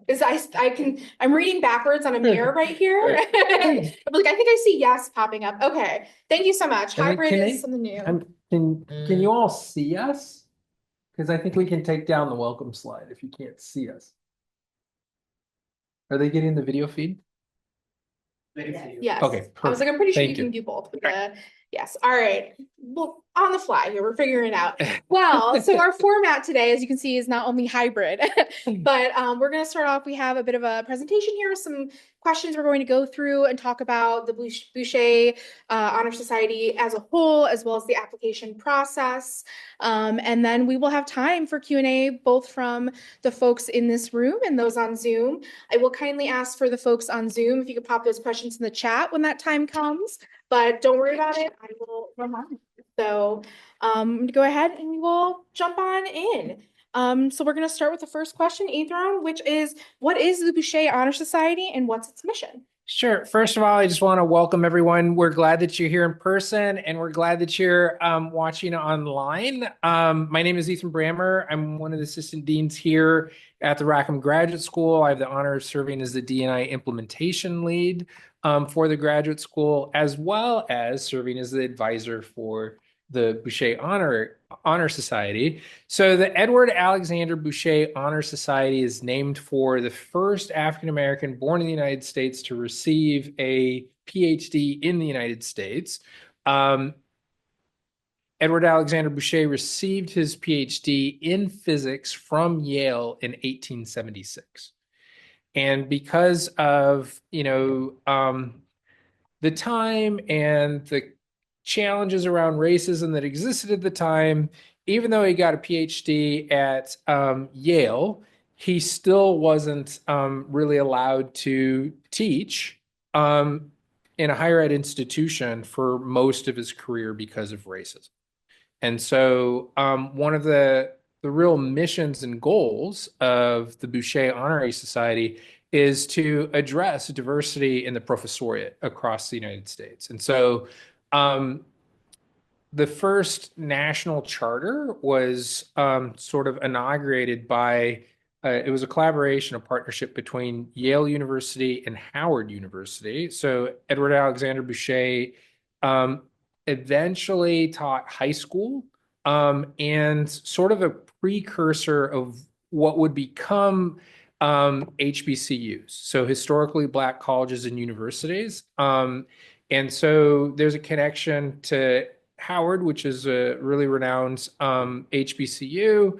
Because I'm reading backwards on a mirror right here. I'm like, I think I see yes popping up. Okay. Thank you so much. And then Hybrid is something new. can you all see us? Because I think we can take down the welcome slide if you can't see us. Are they getting the video feed? Yes. Okay, I was like, I'm pretty sure you Thank can you. do both. Yes. All right. Well, on the fly here, we're figuring it out. Well, so our format today, as you can see, is not only hybrid, but we're going to start off. We have a bit of a presentation here, some questions we're going to go through and talk about the Bouchet Honor Society as a whole, as well as the application process. And then we will have time for Q&A, both from the folks in this room and those on Zoom. I will kindly ask for the folks on Zoom if you could pop those questions in the chat when that time comes, but don't worry about it. I will remind you. So go ahead and we will jump on in. So we're going to start with the first question, Adron, which is, what is the Bouchet Honor Society and what's its mission? Sure. First of all, I just want to welcome everyone. We're glad that you're here in person and we're glad that you're watching online. My name is Ethan Brammer. I'm one of the assistant deans here at the Rackham Graduate School. I have the honor of serving as the D&I implementation lead for the graduate school, as well as serving as the advisor for the Bouchet Honor Society. So the Edward Alexander Bouchet Honor Society is named for the first African-American born in the United States to receive a PhD in the United States. Edward Alexander Bouchet received his PhD in physics from Yale in 1876. And because of, the time and the challenges around racism that existed at the time, even though he got a PhD at Yale, he still wasn't really allowed to teach in a higher ed institution for most of his career because of racism. And so one of the real missions and goals of the Bouchet Honor Society is to address diversity in the professoriate across the United States. And so the first national charter was sort of inaugurated by, it was a collaboration, a partnership between Yale University and Howard University. So Edward Alexander Bouchet eventually taught high school and sort of a precursor of what would become HBCUs, so historically Black colleges and universities. And so there's a connection to Howard, which is a really renowned HBCU.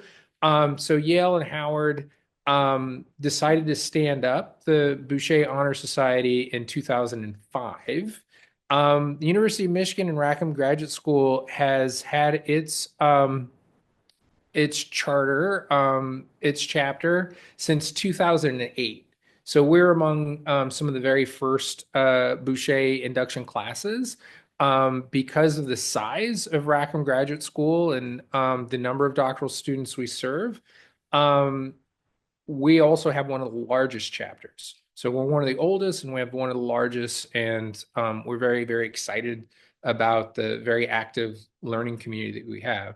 So Yale and Howard decided to stand up the Bouchet Honor Society in 2005. The University of Michigan and Rackham Graduate School has had its charter, its chapter since 2008. So we're among some of the very first Bouchet induction classes because of the size of Rackham Graduate School and the number of doctoral students we serve. We also have one of the largest chapters. So we're one of the oldest and we have one of the largest, and we're very, very excited about the very active learning community that we have.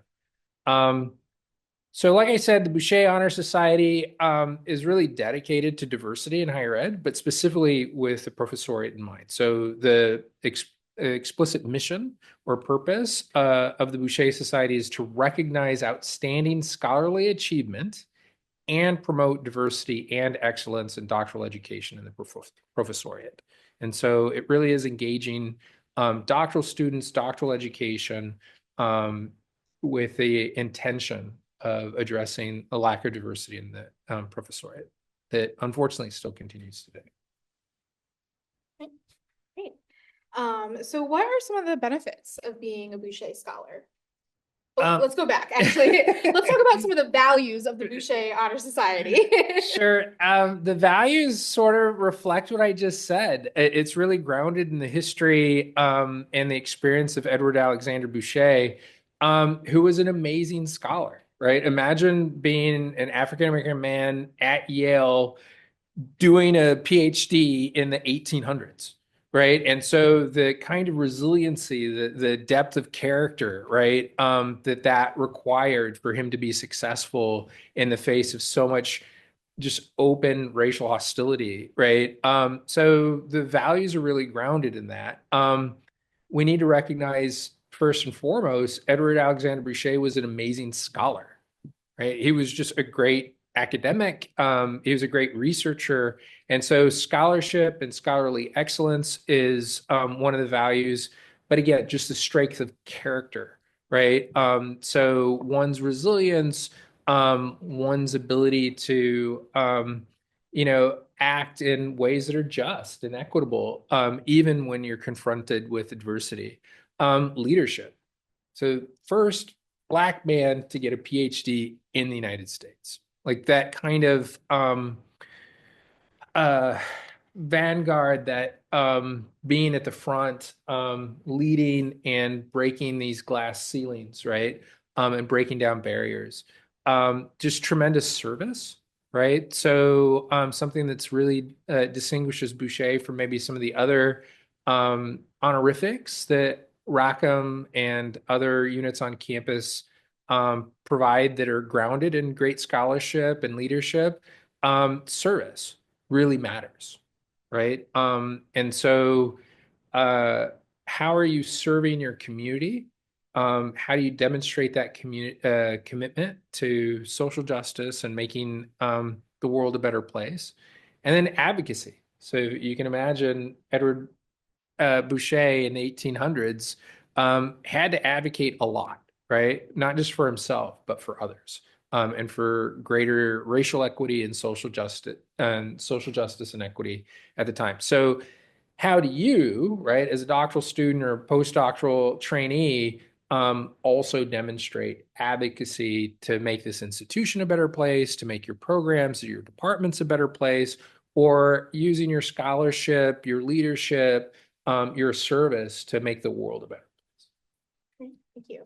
So like I said, the Bouchet Honor Society is really dedicated to diversity in higher ed, but specifically with the professoriate in mind. So the explicit mission or purpose of the Bouchet Society is to recognize outstanding scholarly achievement and promote diversity and excellence in doctoral education in the professoriate. And so it really is engaging doctoral students, doctoral education with the intention of addressing a lack of diversity in the professoriate that unfortunately still continues today. Great. So what are some of the benefits of being a Bouchet scholar? Let's go back. Actually, let's talk about some of the values of the Bouchet Honor Society. Sure. The values sort of reflect what I just said. It's really grounded in the history and the experience of Edward Alexander Bouchet, who was an amazing scholar, right? Imagine being an African-American man at Yale doing a PhD in the 1800s. Right. And so the kind of resiliency, the depth of character, right, that required for him to be successful in the face of so much just open racial hostility, right? So the values are really grounded in that. We need to recognize first and foremost, Edward Alexander Bouchet was an amazing scholar, right? He was just a great academic. He was a great researcher. And so scholarship and scholarly excellence is one of the values. But again, just the strength of character, right? So one's resilience, one's ability to, act in ways that are just and equitable, even when you're confronted with adversity. Leadership. So first, Black man to get a PhD in the United States. Like that kind of uh, vanguard, that being at the front, leading and breaking these glass ceilings, right? And breaking down barriers. Just tremendous service, right? So something that's really distinguishes Bouchet from maybe some of the other honorifics that Rackham and other units on campus provide that are grounded in great scholarship and leadership. Service really matters, right? And so, uh, how are you serving your community? How do you demonstrate that community commitment to social justice and making the world a better place? And then advocacy. So you can imagine Edward Bouchet in the 1800s had to advocate a lot, right? Not just for himself, but for others, and for greater racial equity and social justice and equity at the time. So, how do you, right, as a doctoral student or postdoctoral trainee, also demonstrate advocacy to make this institution a better place, to make your programs or your departments a better place, or using your scholarship, your leadership, your service to make the world a better Great, thank you.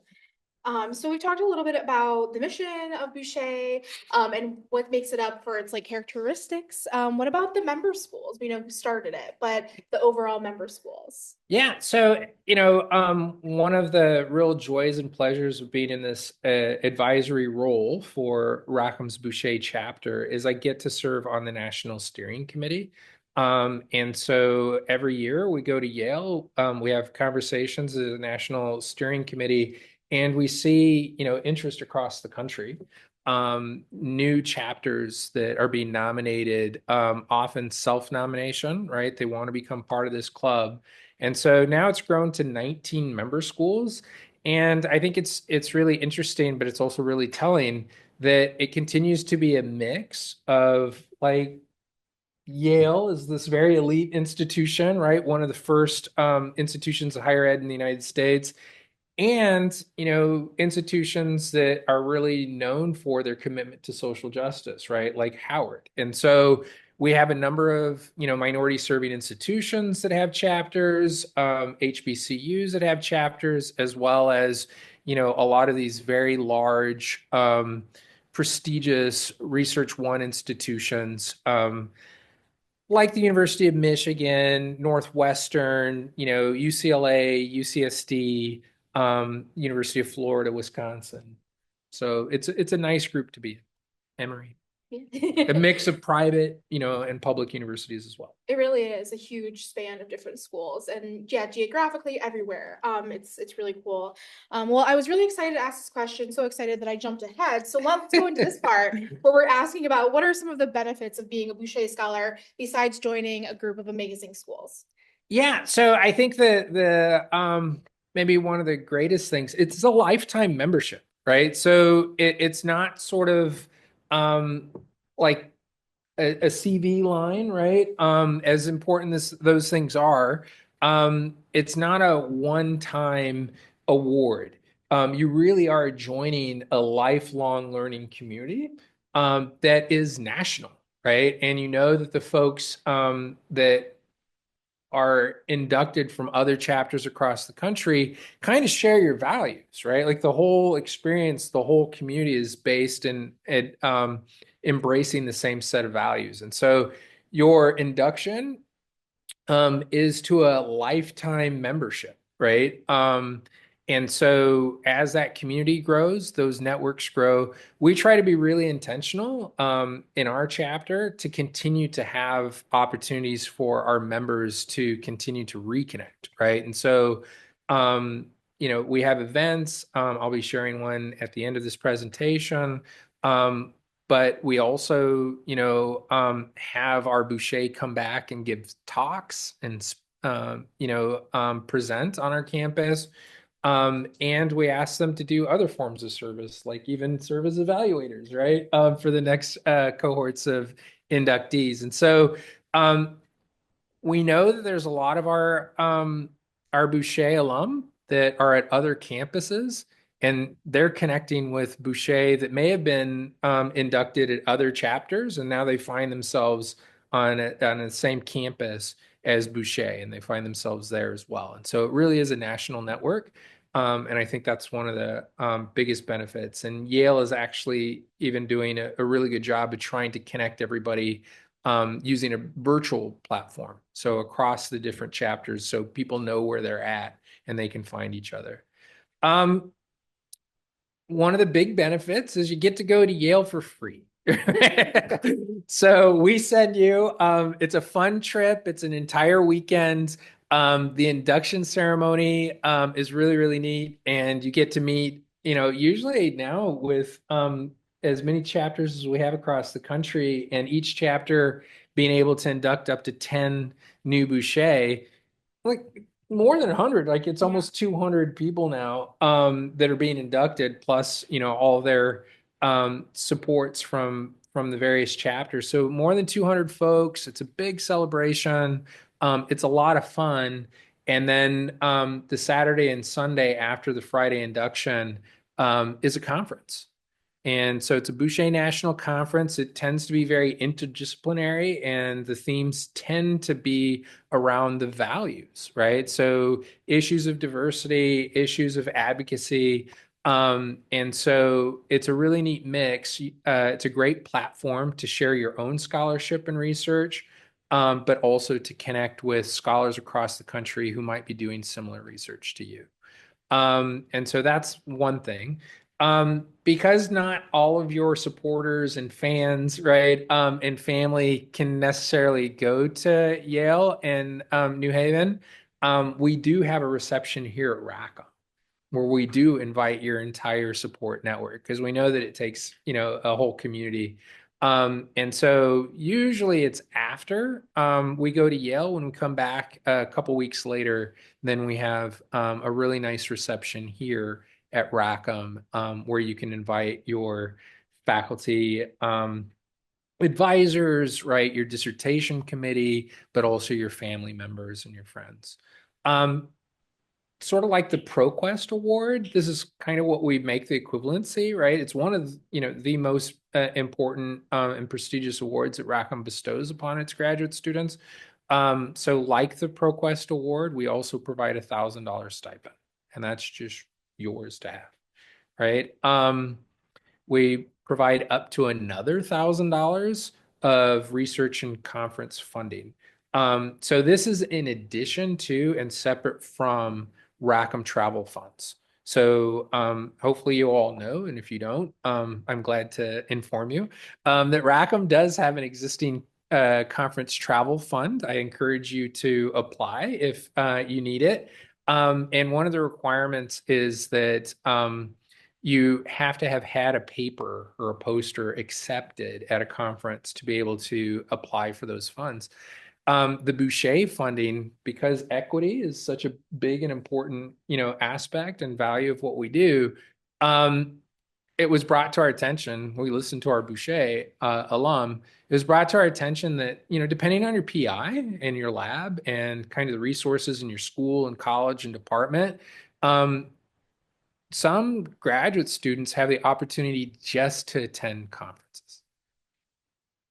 So we talked a little bit about the mission of Bouchet, and what makes it up for its like characteristics. What about the member schools? We know who started it, but the overall member schools. Yeah, so one of the real joys and pleasures of being in this advisory role for Rackham's Bouchet chapter is I get to serve on the National Steering Committee. And so every year we go to Yale, we have conversations as a National Steering Committee, and we see, interest across the country. New chapters that are being nominated, often self-nomination, right? They want to become part of this club. And so now it's grown to 19 member schools. And I think it's really interesting, but it's also really telling that it continues to be a mix of like Yale is this very elite institution, right? One of the first institutions of higher ed in the United States, and institutions that are really known for their commitment to social justice, right, like Howard. And so we have a number of minority serving institutions that have chapters, HBCUs that have chapters, as well as a lot of these very large prestigious research one institutions, like the University of Michigan, Northwestern, UCLA, UCSD, University of Florida, Wisconsin. So it's a nice group to be in, Emory. A mix of private, and public universities as well. It really is a huge span of different schools, and yeah, geographically everywhere. It's really cool. Well, I was really excited to ask this question, so excited that I jumped ahead. So let's go into this part where we're asking about what are some of the benefits of being a Bouchet scholar besides joining a group of amazing schools. Yeah, so I think the maybe one of the greatest things, it's a lifetime membership, right? So it's not sort of like a CV line, right? As important as those things are, it's not a one-time award. You really are joining a lifelong learning community that is national, right? And you know that the folks that are inducted from other chapters across the country kind of share your values, right? Like the whole experience, the whole community is based in embracing the same set of values. And so your induction is to a lifetime membership, right? And so as that community grows, those networks grow. We try to be really intentional in our chapter to continue to have opportunities for our members to continue to reconnect, right? And so, we have events. I'll be sharing one at the end of this presentation. But we also, have our Bouchet come back and give talks and, present on our campus. And we ask them to do other forms of service, like even serve as evaluators, right? For the next cohorts of inductees. And so we know that there's a lot of our Bouchet alum that are at other campuses, and they're connecting with Bouchet that may have been inducted at other chapters, and now they find themselves on the same campus as Bouchet, and they find themselves there as well. And so it really is a national network. And I think that's one of the biggest benefits. And Yale is actually even doing a really good job of trying to connect everybody using a virtual platform. So across the different chapters, so people know where they're at and they can find each other. One of the big benefits is you get to go to Yale for free. So we send you, it's a fun trip. It's an entire weekend. The induction ceremony is really, really neat. And you get to meet, usually now with as many chapters as we have across the country, and each chapter being able to induct up to 10 new Bouchet, like more than 100, like it's almost 200 people now that are being inducted, plus all their supports from the various chapters. So more than 200 folks. It's a big celebration. It's a lot of fun. And then the Saturday and Sunday after the Friday induction is a conference. And so it's a Bouchet National Conference. It tends to be very interdisciplinary, and the themes tend to be around the values, right? So issues of diversity, issues of advocacy. And so it's a really neat mix. It's a great platform to share your own scholarship and research, but also to connect with scholars across the country who might be doing similar research to you. And so that's one thing. Because not all of your supporters and fans, right, and family can necessarily go to Yale and New Haven, we do have a reception here at Rackham where we do invite your entire support network because we know that it takes, a whole community. And so usually it's after we go to Yale. When we come back a couple weeks later, then we have a really nice reception here at Rackham where you can invite your faculty advisors, right, your dissertation committee, but also your family members and your friends. Sort of like the ProQuest Award. This is kind of what we make the equivalency, right? It's one of, the most important and prestigious awards that Rackham bestows upon its graduate students. So like the ProQuest Award, we also provide $1,000 stipend, and that's just yours to have, right? We provide up to another $1,000 of research and conference funding. So this is in addition to and separate from Rackham travel funds. So hopefully you all know, and if you don't, I'm glad to inform you that Rackham does have an existing conference travel fund. I encourage you to apply if you need it. And one of the requirements is that you have to have had a paper or a poster accepted at a conference to be able to apply for those funds. The Bouchet funding, because equity is such a big and important, aspect and value of what we do, it was brought to our attention. We listened to our Bouchet alum. It was brought to our attention that, depending on your PI and your lab and kind of the resources in your school and college and department, some graduate students have the opportunity just to attend conferences.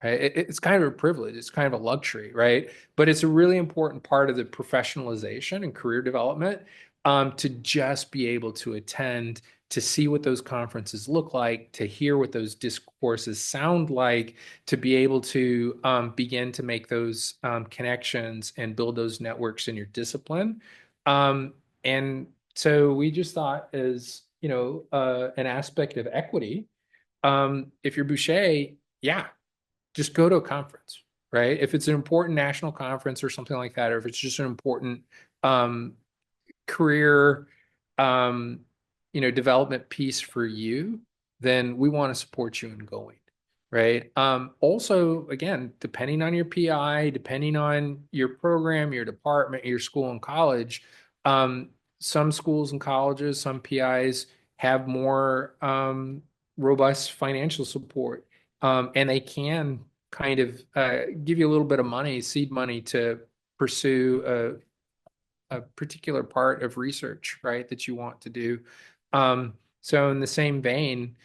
Right? It's kind of a privilege. It's kind of a luxury, right? But it's a really important part of the professionalization and career development to just be able to attend, to see what those conferences look like, to hear what those discourses sound like, to be able to begin to make those connections and build those networks in your discipline. And So we just thought as, an aspect of equity, if you're Boucher, yeah, just go to a conference, right? If it's an important national conference or something like that, or if it's just an important um, career, um, development piece for you, then we want to support you in going, right? Also, again, depending on your PI, depending on your program, your department, your school and college, um, some schools and colleges, some PIs have more robust financial support, and they can kind of give you a little bit of money, seed money to pursue a particular part of research, right, that you want to do. So in the same vein,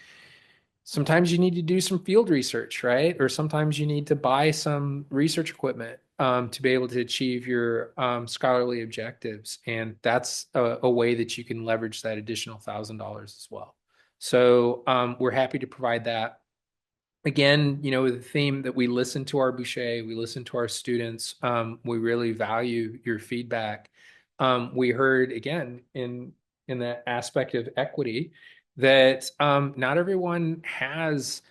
sometimes you need to do some field research, right? Or sometimes you need to buy some research equipment to be able to achieve your scholarly objectives. And that's a way that you can leverage that additional $1,000 as well. So we're happy to provide that. Again, the theme that we listen to our Bouchet, we listen to our students. We really value your feedback. We heard again in that aspect of equity that not everyone has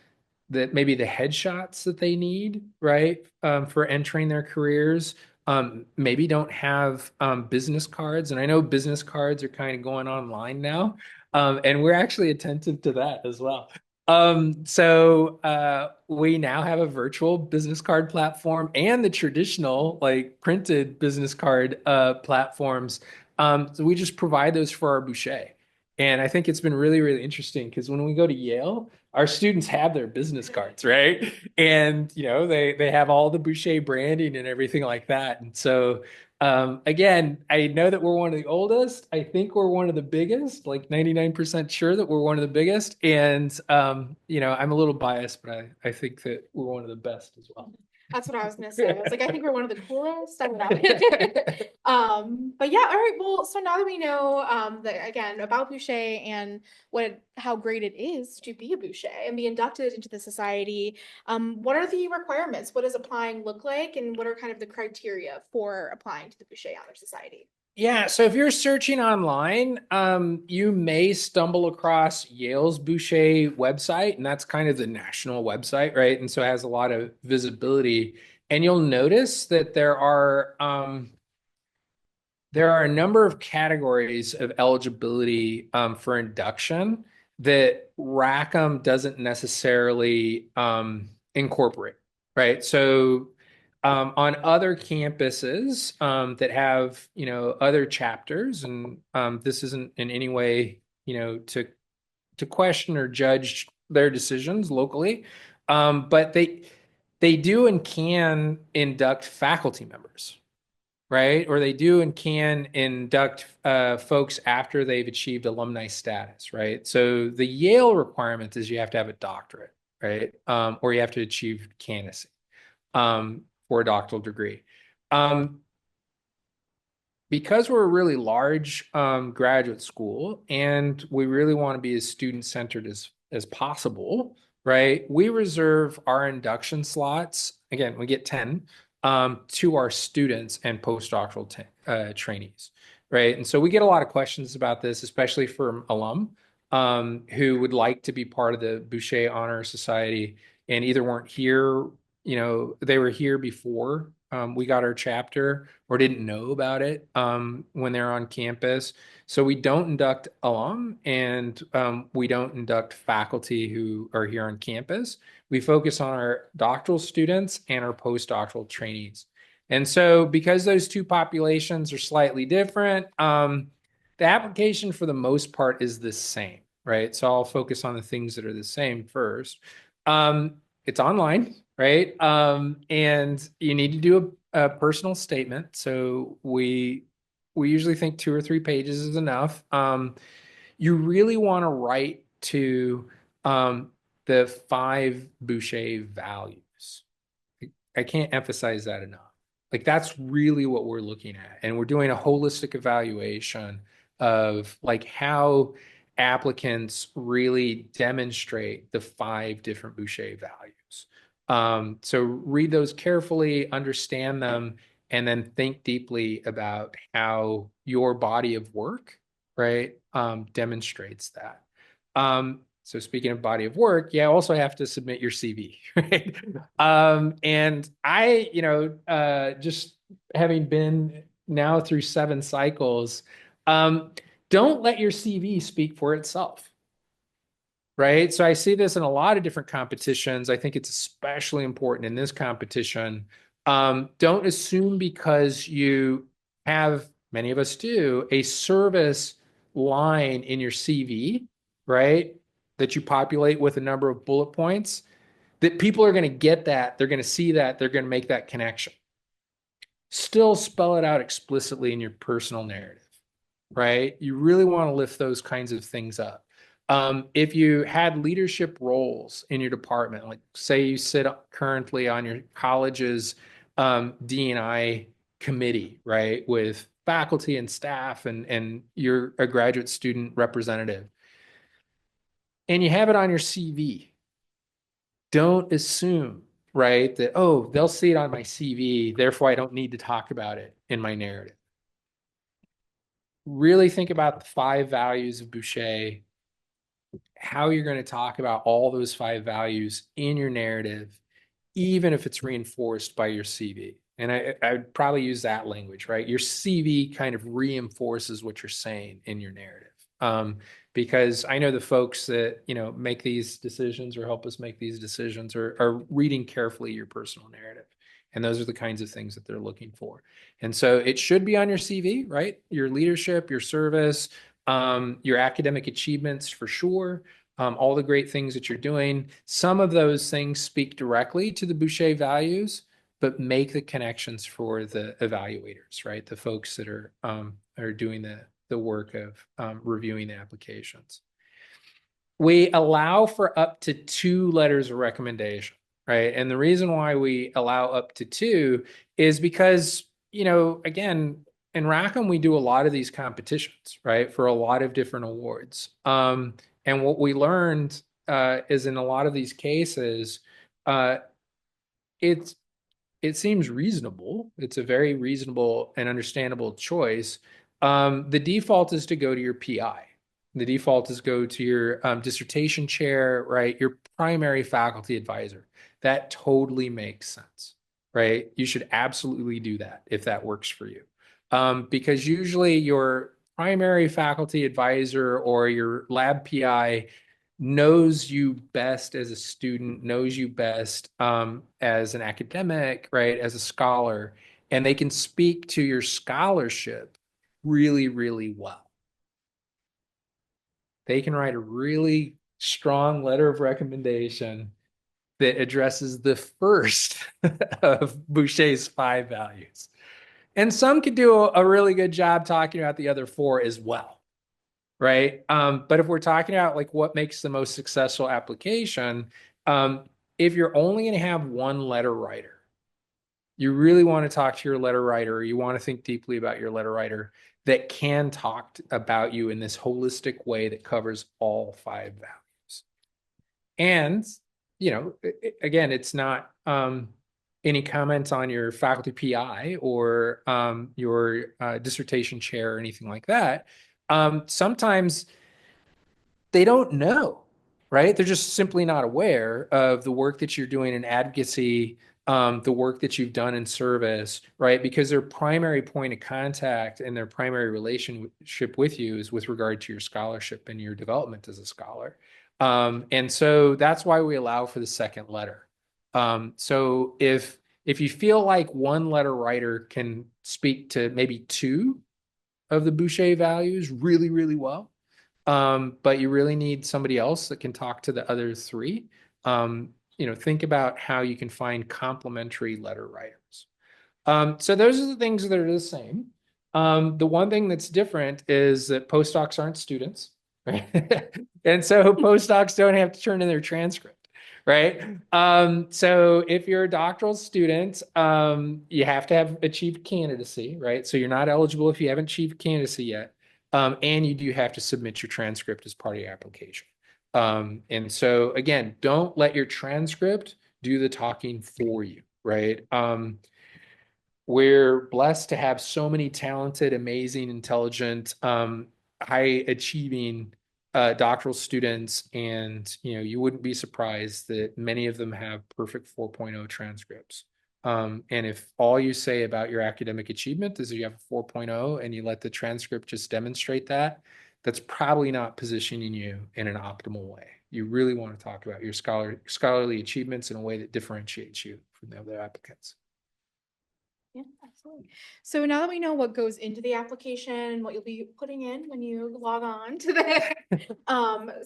that maybe the headshots that they need, right, for entering their careers. Maybe don't have business cards, and I know business cards are kind of going online now, and we're actually attentive to that as well. So we now have a virtual business card platform and the traditional like printed business card platforms. So we just provide those for our Boucher. And I think it's been really, really interesting because when we go to Yale, our students have their business cards, right? And they have all the Boucher branding and everything like that. And so again, I know that we're one of the oldest. I think we're one of the biggest, like 99% sure that we're one of the biggest. And I'm a little biased, but I think that we're one of the best as well. That's what I was gonna say. I was like, I think we're one of the coolest. I don't know. But yeah, all right. Well, so now that we know that again about Boucher and how great it is to be a Boucher and be inducted into the society, what are the requirements? What does applying look like, and what are kind of the criteria for applying to the Bouchet Honor Society? Yeah, so if you're searching online, you may stumble across Yale's Bouchet website, and that's kind of the national website, right? And so it has a lot of visibility. And you'll notice that there are a number of categories of eligibility for induction that Rackham doesn't necessarily incorporate, right? So on other campuses that have, other chapters, and this isn't in any way, to question or judge their decisions locally, but they do and can induct faculty members, right? Or they do and can induct folks after they've achieved alumni status, right? So the Yale requirement is you have to have a doctorate, right? Or you have to achieve candidacy for a doctoral degree. Because we're a really large graduate school and we really want to be as student-centered as possible, right? We reserve our induction slots. Again, we get 10 to our students and postdoctoral trainees, right? And so we get a lot of questions about this, especially from alum who would like to be part of the Bouchet Honor Society and either weren't here, they were here before we got our chapter or didn't know about it when they're on campus. So we don't induct alum and we don't induct faculty who are here on campus. We focus on our doctoral students and our postdoctoral trainees. And so because those two populations are slightly different, the application for the most part is the same, right? So I'll focus on the things that are the same first. It's online, right? And you need to do a personal statement. So we usually think 2 or 3 pages is enough. You really want to write to the 5 Bouchet values. I can't emphasize that enough. Like that's really what we're looking at. And we're doing a holistic evaluation of like how applicants really demonstrate the 5 different Bouchet values. So read those carefully, understand them, and then think deeply about how your body of work right, demonstrates that. So speaking of body of work, you also have to submit your CV, right? And I, just having been now through 7 cycles, um, don't let your CV speak for itself, right? So I see this in a lot of different competitions. I think it's especially important in this competition. Don't assume because you have, many of us do, a service line in your CV, right? That you populate with a number of bullet points, that people are going to get that, they're going to see that, they're going to make that connection. Still spell it out explicitly in your personal narrative, right? You really want to lift those kinds of things up. If you had leadership roles in your department, like say you sit currently on your college's D&I committee, right, with faculty and staff, and you're a graduate student representative, and you have it on your CV, don't assume, right, that, oh, they'll see it on my CV, therefore I don't need to talk about it in my narrative. Really think about the 5 values of Bouchet, how you're going to talk about all those 5 values in your narrative, even if it's reinforced by your CV. And I'd probably use that language, right? Your CV kind of reinforces what you're saying in your narrative. Because I know the folks that, make these decisions or help us make these decisions are reading carefully your personal narrative. And those are the kinds of things that they're looking for. And so it should be on your CV, right? Your leadership, your service, your academic achievements for sure, all the great things that you're doing. Some of those things speak directly to the Bouchet values, but make the connections for the evaluators, right? The folks that are doing the work of reviewing the applications. We allow for up to 2 letters of recommendation, right? And the reason why we allow up to 2 is because, again, in Rackham, we do a lot of these competitions, right, for a lot of different awards. And what we learned is in a lot of these cases, uh, it's it seems reasonable. It's a very reasonable and understandable choice. The default is to go to your PI. The default is go to your dissertation chair, right? Your primary faculty advisor. That totally makes sense, right? You should absolutely do that if that works for you. Because usually your primary faculty advisor or your lab PI knows you best as a student, knows you best as an academic, right, as a scholar, and they can speak to your scholarship really, really well. They can write a really strong letter of recommendation that addresses the first of Boucher's 5 values. And some could do a really good job talking about the other 4 as well, right? But if we're talking about like what makes the most successful application, if you're only going to have one letter writer, you really want to talk to your letter writer, or you want to think deeply about your letter writer that can talk about you in this holistic way that covers all 5 values. And, again, it's not any comments on your faculty PI or your dissertation chair or anything like that. Sometimes they don't know, right? They're just simply not aware of the work that you're doing in advocacy, the work that you've done in service, right? Because their primary point of contact and their primary relationship with you is with regard to your scholarship and your development as a scholar. And so that's why we allow for the second letter. So if you feel like one letter writer can speak to maybe 2 of the Bouchet values really, really well, but you really need somebody else that can talk to the other 3. Think about how you can find complementary letter writers. So those are the things that are the same. The one thing that's different is that postdocs aren't students, right? And so postdocs don't have to turn in their transcript, right? So if you're a doctoral student, you have to have achieved candidacy, right? So you're not eligible if you haven't achieved candidacy yet. And you do have to submit your transcript as part of your application. And so again, don't let your transcript do the talking for you, right? We're blessed to have so many talented, amazing, intelligent high achieving doctoral students, and you wouldn't be surprised that many of them have perfect 4.0 transcripts. And if all you say about your academic achievement is you have a 4.0 and you let the transcript just demonstrate that, that's probably not positioning you in an optimal way. You really want to talk about your scholarly achievements in a way that differentiates you from the other applicants. Yeah, absolutely. So now that we know what goes into the application, what you'll be putting in when you log on to the,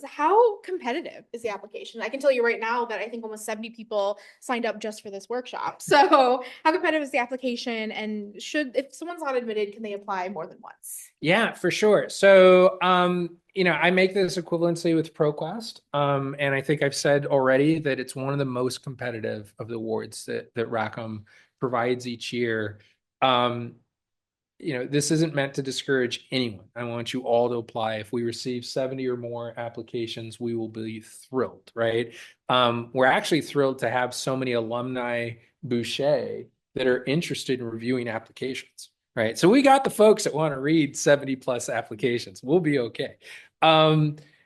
how competitive is the application? I can tell you right now that I think almost 70 people signed up just for this workshop. So how competitive is the application, and if someone's not admitted, can they apply more than once? Yeah, for sure. So, I make this equivalency with ProQuest. And I think I've said already that it's one of the most competitive of the awards that Rackham provides each year. This isn't meant to discourage anyone. I want you all to apply. If we receive 70 or more applications, we will be thrilled, right? We're actually thrilled to have so many alumni Bouchet that are interested in reviewing applications. Right. So we got the folks that want to read 70 plus applications. We'll be okay.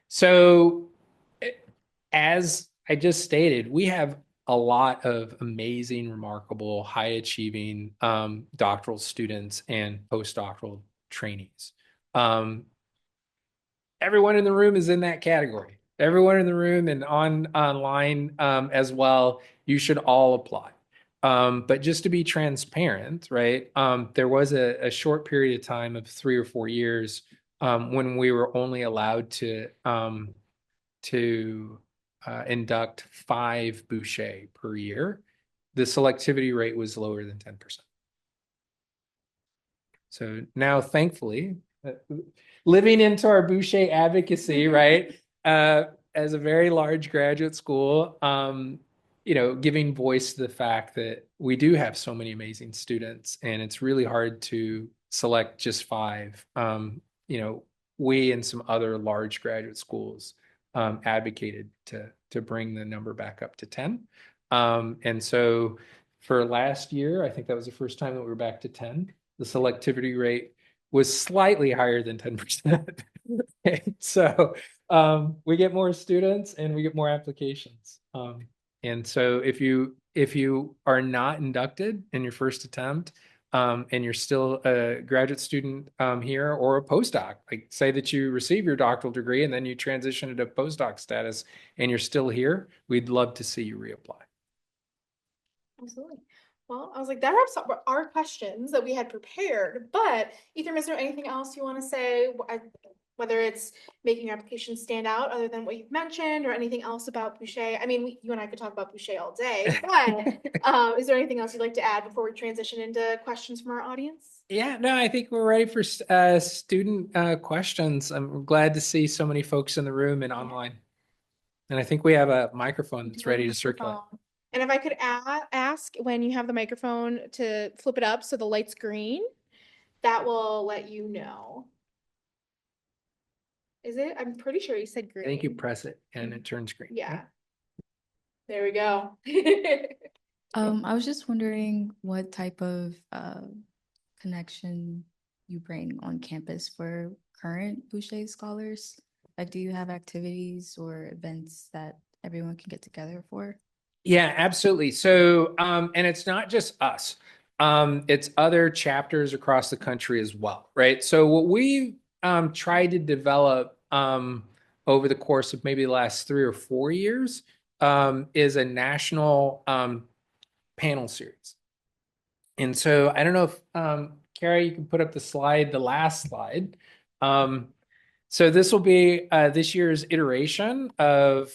So as I just stated, we have a lot of amazing, remarkable, high achieving doctoral students and postdoctoral trainees. Everyone in the room is in that category. Everyone in the room and online as well, you should all apply. But just to be transparent, right? There was a short period of time of 3 or 4 years when we were only allowed to induct 5 Bouchet per year. The selectivity rate was lower than 10%. So now, thankfully, living into our Bouchet advocacy, right? As a very large graduate school, giving voice to the fact that we do have so many amazing students, and it's really hard to select just 5. We and some other large graduate schools advocated to bring the number back up to 10. And so for last year, I think that was the first time that we were back to 10. The selectivity rate was slightly higher than 10%. So we get more students and we get more applications. And so if you are not inducted in your first attempt, and you're still a graduate student here or a postdoc, like say that you receive your doctoral degree and then you transition into postdoc status and you're still here, we'd love to see you reapply. Absolutely. Well, I was like, that wraps up our questions that we had prepared, but Ethan, is there anything else you want to say? Whether it's making your application stand out other than what you've mentioned, or anything else about Bouchet? I mean, you and I could talk about Bouchet all day, but is there anything else you'd like to add before we transition into questions from our audience? Yeah, no, I think we're ready for student questions. I'm glad to see so many folks in the room and online. And I think we have a microphone that's ready to circulate. And if I could ask when you have the microphone to flip it up so the light's green, that will let you know. Is it? I'm pretty sure you said green. I think you press it and it turns green. Yeah. There we go. I was just wondering what type of connection you bring on campus for current Bouchet scholars. Like, do you have activities or events that everyone can get together for? Yeah, absolutely. So, and it's not just us. It's other chapters across the country as well, right? So what we tried to develop over the course of maybe the last 3 or 4 years is a national panel series. And so I don't know if Carrie, you can put up the last slide. So this will be this year's iteration of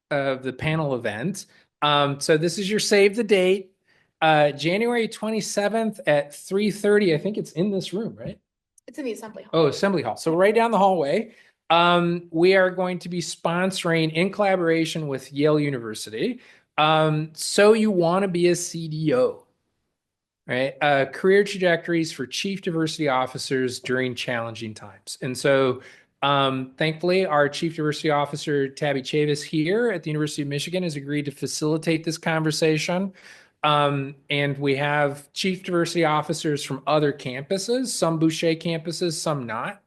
the panel event. So this is your save the date, January 27th at 3:30. I think it's in this room, right? It's in the assembly hall. Oh, assembly hall. So right down the hallway. We are going to be sponsoring in collaboration with Yale University. So you want to be a CDO, right? Career trajectories for chief diversity officers during challenging times. And so thankfully, our Chief Diversity Officer, Tabby Chavis here at the University of Michigan has agreed to facilitate this conversation. And we have chief diversity officers from other campuses, some Bouchet campuses, some not.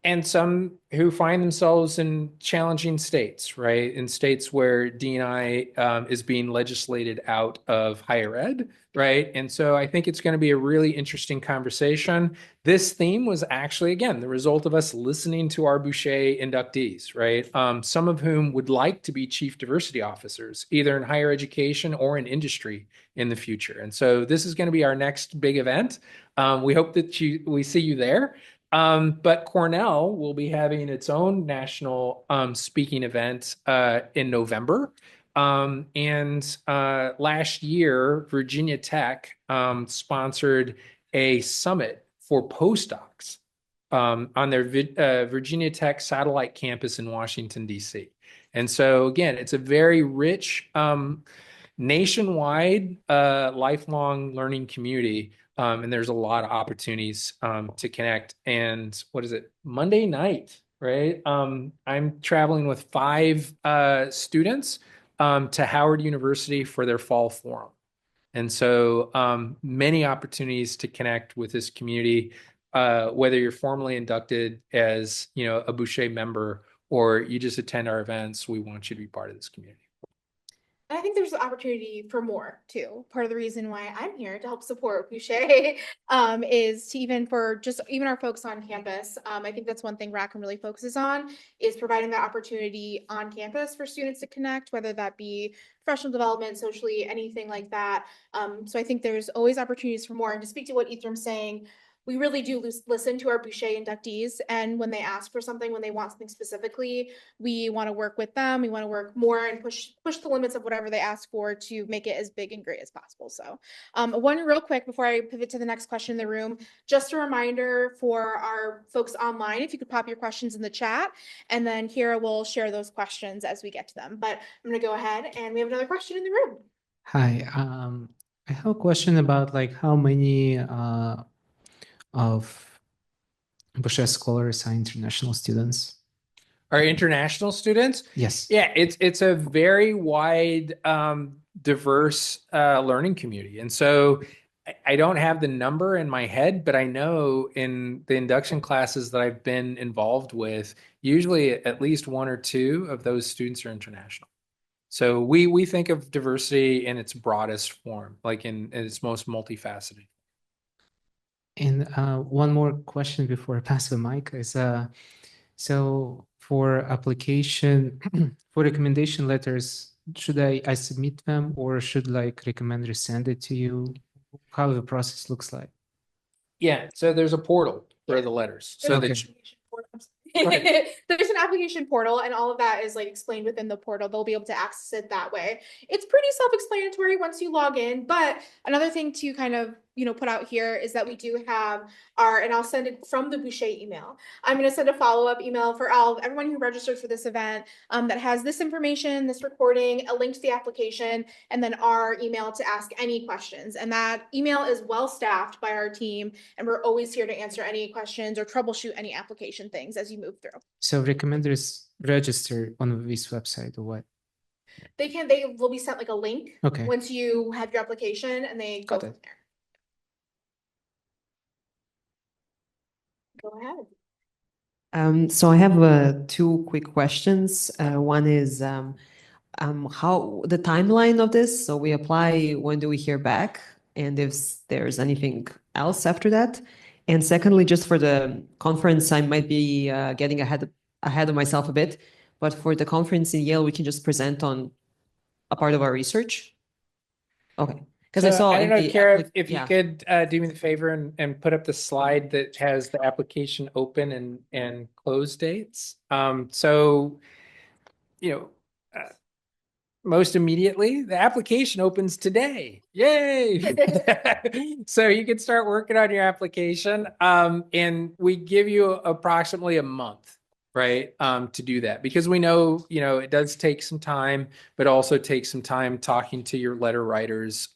And some who find themselves in challenging states, right? In states where D&I is being legislated out of higher ed, right? And so I think it's going to be a really interesting conversation. This theme was actually, again, the result of us listening to our Bouchet inductees, right? Some of whom would like to be chief diversity officers, either in higher education or in industry in the future. And so this is going to be our next big event. We hope that we see you there. But Cornell will be having its own national speaking event in November. And last year, Virginia Tech sponsored a summit for postdocs on their Virginia Tech satellite campus in Washington, D.C. And so, again, it's a very rich nationwide lifelong learning community. And there's a lot of opportunities to connect. And what is it? Monday night, right? I'm traveling with 5 students to Howard University for their fall forum. And so many opportunities to connect with this community, whether you're formally inducted as, a Bouchet member or you just attend our events, we want you to be part of this community. And I think there's an opportunity for more too. Part of the reason why I'm here to help support Bouchet is to even our folks on campus. I think that's one thing Rackham really focuses on is providing that opportunity on campus for students to connect, whether that be professional development, socially, anything like that. So I think there's always opportunities for more. And to speak to what Ethereum's saying, we really do listen to our Bouchet inductees. And when they ask for something, when they want something specifically, we want to work with them. We want to work more and push the limits of whatever they ask for to make it as big and great as possible. So one real quick before I pivot to the next question in the room, just a reminder for our folks online, if you could pop your questions in the chat, and then Kira will share those questions as we get to them. But I'm going to go ahead and we have another question in the room. Hi, I have a question about like how many of Bouchet scholars are international students? Are international students? Yes. Yeah, it's a very wide, diverse learning community. And so I don't have the number in my head, but I know in the induction classes that I've been involved with, usually at least 1 or 2 of those students are international. So we think of diversity in its broadest form, like in its most multifaceted. And one more question before I pass the mic is, so for application, for recommendation letters, should I submit them or should like recommender send it to you? How the process looks like? Yeah, so there's a portal for the letters. So Okay. There's an application portal and all of that is like explained within the portal. They'll be able to access it that way. It's pretty self-explanatory once you log in, but another thing to kind of put out here is that we do have and I'll send it from the Bouchet email. I'm going to send a follow-up email for everyone who registered for this event that has this information, this recording, a link to the application, and then our email to ask any questions. And that email is well staffed by our team, and we're always here to answer any questions or troubleshoot any application things as you move through. So recommenders register on this website or what? They will be sent like a link once you have your application and they go from there. Go ahead. So I have 2 quick questions. One is how the timeline of this. So we apply, when do we hear back? And if there's anything else after that? And secondly, just for the conference, I might be getting ahead of myself a bit, but for the conference in Yale, we can just present on a part of our research. Okay. Because I saw. I don't know, Kara, if you could do me the favor and put up the slide that has the application open and close dates. Most immediately, the application opens today. Yay! So you can start working on your application, and we give you approximately a month. Right, to do that, because we know, it does take some time, but also take some time talking to your letter writers.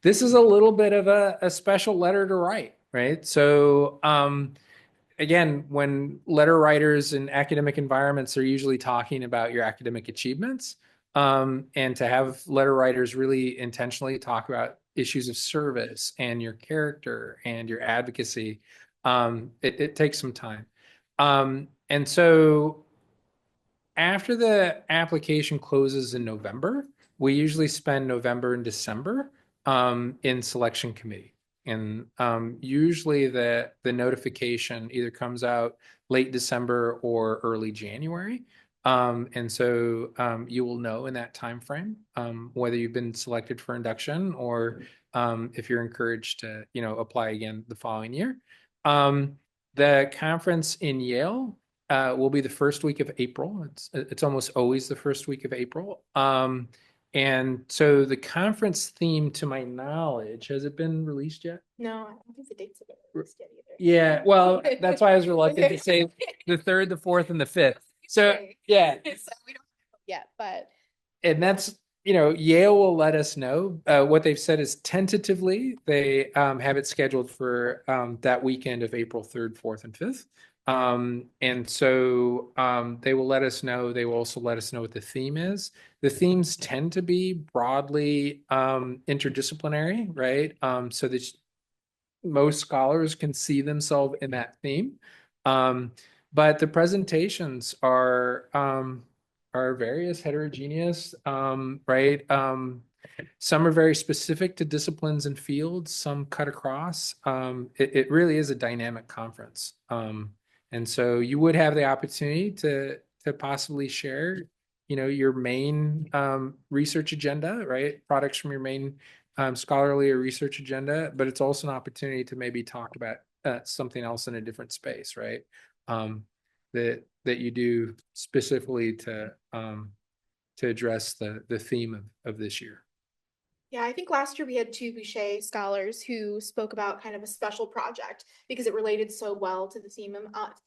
This is a little bit of a special letter to write, right? So, again, when letter writers in academic environments are usually talking about your academic achievements, and to have letter writers really intentionally talk about issues of service and your character and your advocacy. It takes some time. And so after the application closes in November, we usually spend November and December in selection committee. And usually the notification either comes out late December or early January. And so you will know in that time frame whether you've been selected for induction or if you're encouraged to, apply again the following year. The conference in Yale will be the first week of April. It's almost always the first week of April. And so the conference theme, to my knowledge, has it been released yet? No, I don't think the dates have been released yet either. Yeah, well, that's why I was reluctant to say the 3rd, the 4th, and the 5th. So Right. yeah, So we don't know yet, but and that's, Yale will let us know. What they've said is tentatively they have it scheduled for that weekend of April 3rd, 4th, and 5th. And so they will let us know. They will also let us know what the theme is. The themes tend to be broadly interdisciplinary, right? So that most scholars can see themselves in that theme. But the presentations are various, heterogeneous, right? Some are very specific to disciplines and fields, some cut across. It really is a dynamic conference. And so you would have the opportunity to possibly share, your main research agenda, right? Products from your main scholarly or research agenda, but it's also an opportunity to maybe talk about something else in a different space, right? That you do specifically to address the theme of this year. yeah, I think last year we had 2 Bouchet scholars who spoke about kind of a special project because it related so well to the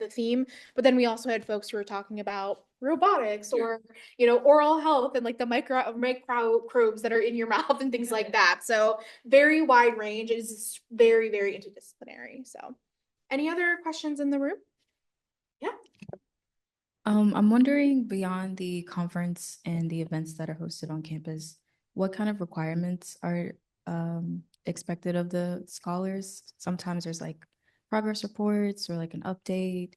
theme. But then we also had folks who were talking about robotics or, oral health and like the microbes that are in your mouth and things like that. So very wide range. It is very, very interdisciplinary. So any other questions in the room? Yeah. I'm wondering, beyond the conference and the events that are hosted on campus, what kind of requirements are expected of the scholars? Sometimes there's like progress reports or like an update,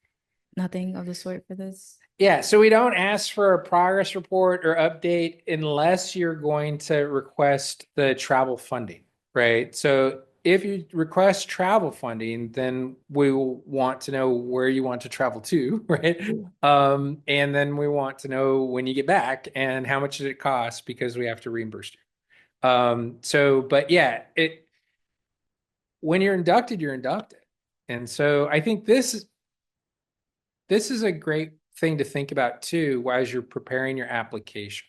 nothing of the sort for this. Yeah, so we don't ask for a progress report or update unless you're going to request the travel funding, right? So if you request travel funding, then we will want to know where you want to travel to, right? And then we want to know when you get back and how much did it cost, because we have to reimburse you. But yeah, when you're inducted, you're inducted. And so I think this is a great thing to think about too, as you're preparing your application.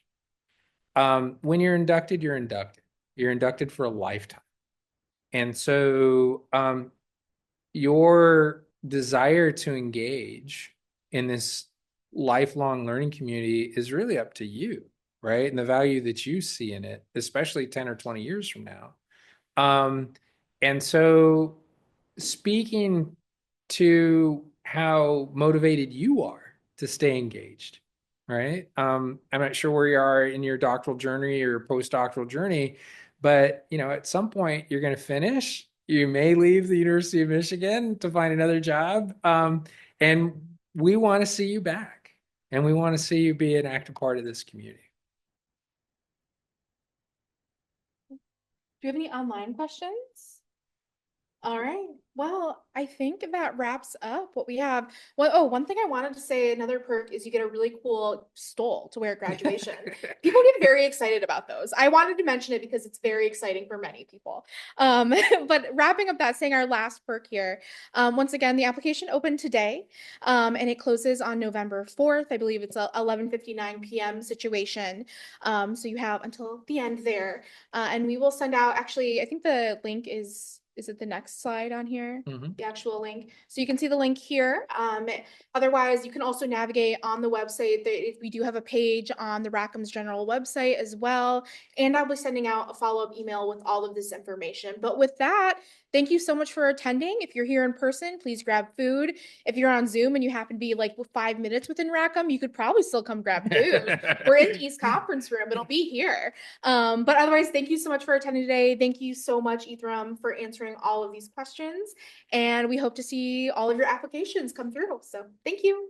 When you're inducted, you're inducted. You're inducted for a lifetime. And so your desire to engage in this lifelong learning community is really up to you, right? And the value that you see in it, especially 10 or 20 years from now. And so speaking to how motivated you are to stay engaged, right? I'm not sure where you are in your doctoral journey or postdoctoral journey, but at some point you're going to finish. You may leave the University of Michigan to find another job, and we want to see you back, and we want to see you be an active part of this community. Do you have any online questions? All right. Well, I think that wraps up what we have. One thing I wanted to say, another perk is you get a really cool stole to wear at graduation. People get very excited about those. I wanted to mention it because it's very exciting for many people. But wrapping up that, saying our last perk here. Once again, the application opened today, and it closes on November 4th. I believe it's a 11:59 p.m. situation. So you have until the end there, and we will send out. Actually, I think the link is it the next slide on here? Mhm. The actual link. So you can see the link here. Otherwise, you can also navigate on the website. We do have a page on the Rackham's General website as well. And I'll be sending out a follow-up email with all of this information. But with that, thank you so much for attending. If you're here in person, please grab food. If you're on Zoom and you happen to be like 5 minutes within Rackham, you could probably still come grab food. We're in the East Conference Room. It'll be here. But otherwise, thank you so much for attending today. Thank you so much, Ithram, for answering all of these questions. And we hope to see all of your applications come through. So thank you.